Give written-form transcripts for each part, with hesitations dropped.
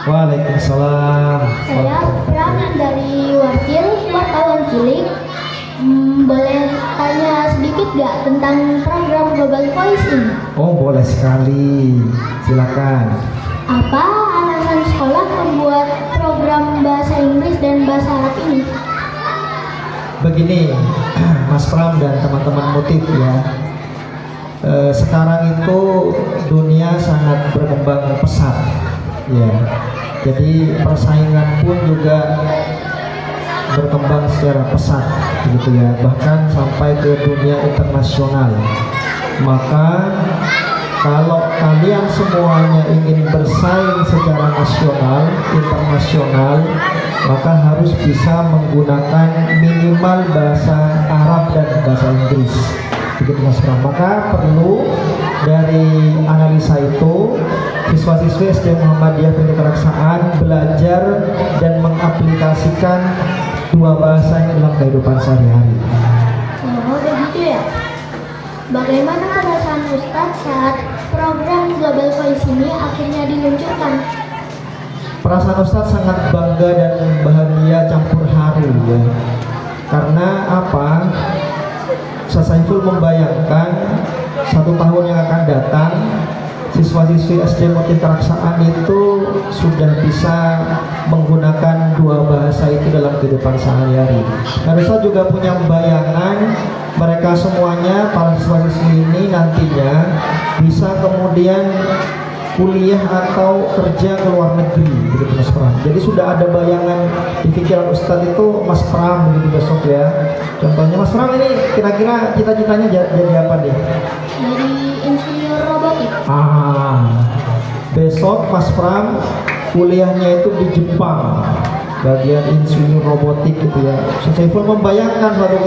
Waalaikumsalam. Saya Pram dari Wakil, wartawan cilik. Boleh tanya sedikit gak tentang program Global Voice ini? Oh, boleh sekali. Silakan. Apa alasan sekolah membuat program bahasa Inggris dan bahasa Arab ini? Begini, Mas Pram dan teman-teman Motif ya. Sekarang itu dunia sangat berkembang pesat, ya. Jadi persaingan pun juga berkembang secara pesat, gitu ya. Bahkan sampai ke dunia internasional. Maka kalau kalian semuanya ingin bersaing secara nasional, internasional, maka harus bisa menggunakan minimal bahasa Arab dan bahasa Inggris. Begitu Mas Pram. Maka perlu dari analisa itu siswa-siswi SD Muhammadiyah Pendidikan Keraksaan belajar dan mengaplikasikan dua bahasa ini dalam kehidupan sehari-hari. Oh begitu ya. Bagaimana perasaan Ustadz saat program Global Voice ini akhirnya diluncurkan? Perasaan Ustadz sangat bangga dan bahagia campur haru ya. Karena apa? Ustadz Saiful membayangkan 1 tahun yang akan datang siswa-siswi SD Motif Keraksaan itu sudah bisa menggunakan dua bahasa itu dalam kehidupan sehari-hari. Dan Ustadz juga punya bayangan mereka semuanya, para siswa-siswi ini nantinya bisa kemudian kuliah atau kerja ke luar negeri, begitu Mas Pram. Jadi sudah ada bayangan di pikiran Ustadz itu Mas Pram begitu besok ya. Contohnya Mas Pram ini kira-kira cita-citanya jadi apa deh? Jadi insinyur robotik. Besok Mas Pram kuliahnya itu di Jepang, bagian insinyur robotik gitu ya. Saiful membayangkan suatu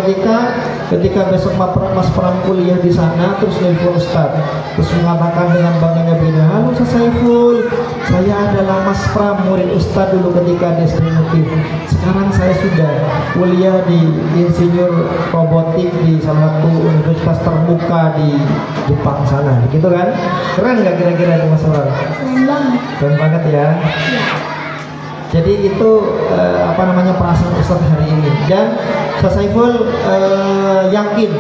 ketika besok Mas Pram kuliah di sana, terus nelfon Ustadz, terus mengatakan dengan bangganya begini, halo Saiful, saya adalah Mas Pram, murid Ustadz dulu ketika di SD Motif. Sekarang saya sudah kuliah di insinyur robotik di salah satu universitas terbuka di Jepang sana, gitu kan? Keren nggak kira-kira itu Mas Pram? Keren banget. Keren banget ya. Jadi itu perasaan Ustadz hari ini. Dan Ustadz Saiful yakin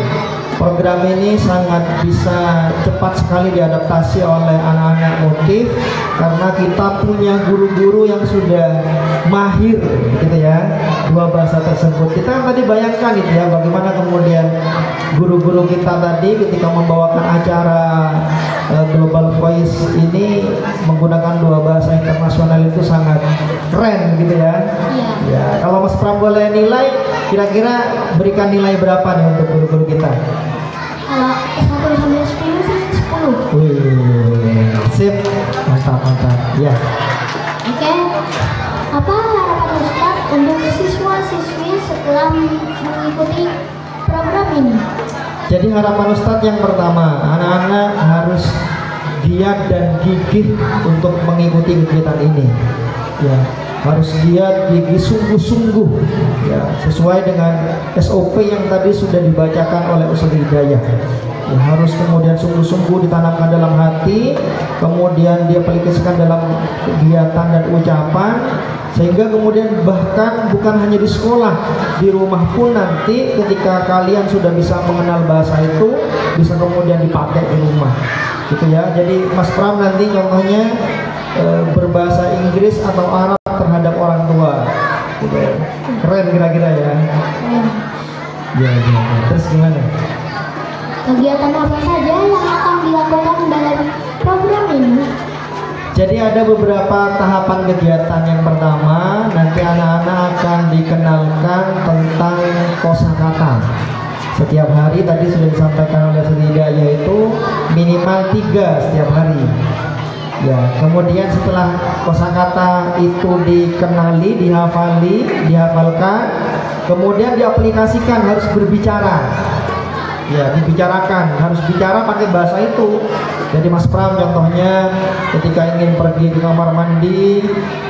program ini sangat bisa cepat sekali diadaptasi oleh anak-anak Motif karena kita punya guru-guru yang sudah mahir gitu ya dua bahasa tersebut. Kita kan tadi bayangkan gitu ya bagaimana kemudian guru-guru kita tadi ketika membawakan acara Global Voice ini menggunakan dua bahasa internasional itu sangat keren gitu ya. Ya, kalau Mas Pram boleh nilai, kira-kira berikan nilai berapa nih untuk guru-guru kita? Kalau 1 sampai 10 sih 10. Wih, sip, mantap ya. Oke, apa harapan Ustadz untuk siswa-siswi setelah mengikuti program ini? Jadi harapan Ustadz yang pertama, anak-anak harus giat dan gigih untuk mengikuti kegiatan ini. Ya, harus giat, gigih, sungguh-sungguh. Ya, sesuai dengan SOP yang tadi sudah dibacakan oleh Ustadz Hidayah. Ya, harus kemudian sungguh-sungguh ditanamkan dalam hati, kemudian dia aplikasikan dalam kegiatan dan ucapan, sehingga kemudian bahkan bukan hanya di sekolah, di rumah pun nanti ketika kalian sudah bisa mengenal bahasa itu bisa kemudian dipakai di rumah gitu ya. Jadi Mas Pram nanti contohnya berbahasa Inggris atau Arab terhadap orang tua gitu ya. Keren kira-kira ya. Ya. Terus gimana? Kegiatan apa saja yang akan dilakukan dalam program ini? Jadi ada beberapa tahapan kegiatan. Yang pertama, nanti anak-anak akan dikenalkan tentang kosakata. Setiap hari tadi sudah disampaikan oleh Sedida, yaitu minimal 3 setiap hari. Ya, kemudian setelah kosakata itu dikenali, dihafalkan, kemudian diaplikasikan, harus berbicara. Ya, dibicarakan, harus bicara pakai bahasa itu. Jadi Mas Pram contohnya ketika ingin pergi ke kamar mandi,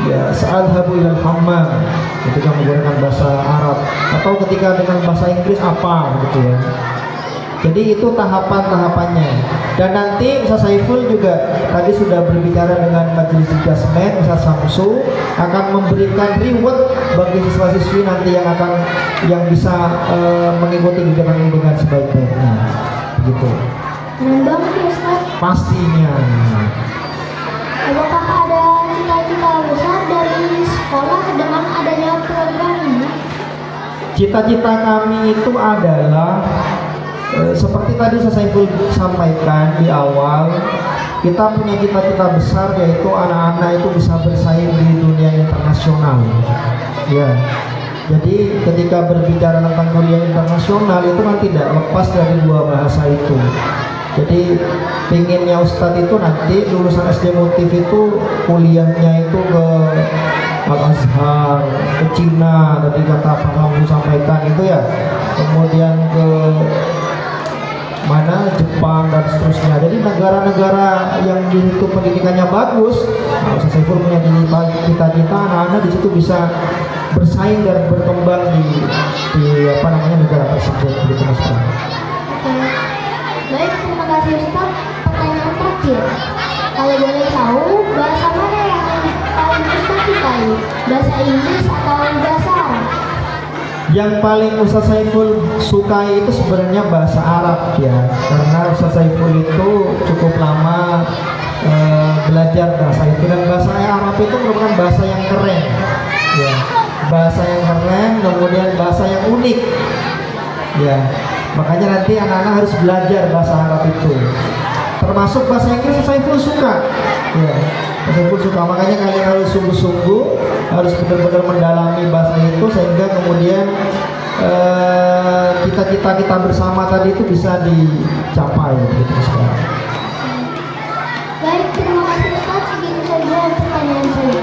ya sa'adhabu ilal hammam, ketika menggunakan bahasa Arab, atau ketika dengan bahasa Inggris apa gitu ya. Jadi itu tahapan-tahapannya. Dan nanti Ustaz Saiful juga tadi sudah berbicara dengan Majelis Jasmen, Ustaz Samsu akan memberikan reward bagi siswa-siswi nanti yang bisa mengikuti kegiatan ini dengan sebaik-baiknya. Begitu. Keren banget ya Ustaz. Pastinya. Apakah ada cita-cita besar dari sekolah dengan adanya program ini? Cita-cita kami itu adalah seperti tadi saya sampaikan di awal, kita punya cita-cita besar yaitu anak-anak itu bisa bersaing di dunia internasional. Ya. Jadi ketika berbicara tentang kuliah internasional itu kan tidak lepas dari dua bahasa itu. Jadi pinginnya Ustadz itu nanti lulusan SD Motif itu kuliahnya itu ke Al-Azhar, ke Cina, tadi kata Pak Mampu sampaikan itu ya, kemudian ke mana Jepang dan seterusnya. Jadi negara-negara yang di situ pendidikannya bagus, nah, Ustaz Saiful punya cita-cita anak-anak di situ bisa bersaing dan berkembang di apa namanya negara tersebut, begitu Mas. Oke. Baik, terima kasih Ustaz. Pertanyaan terakhir, kalau boleh tahu bahasa mana yang paling Ustaz sukai? Bahasa Inggris atau bahasa Arab? Yang paling Ustaz Saiful sukai itu sebenarnya bahasa Arab ya, karena Ustaz Saiful itu cukup lama belajar bahasa itu, dan bahasa Arab itu merupakan bahasa yang keren ya, bahasa yang keren, kemudian bahasa yang unik ya, makanya nanti anak-anak harus belajar bahasa Arab itu, termasuk bahasa Inggris. Ustaz Saiful suka ya, Ustaz Saiful suka, makanya kalian harus sungguh-sungguh, harus benar-benar mendalami bahasa itu sehingga kemudian cita-cita kita bersama tadi itu bisa dicapai gitu sekarang. Baik, terima kasih Ustaz. Segitu saja pertanyaan saya.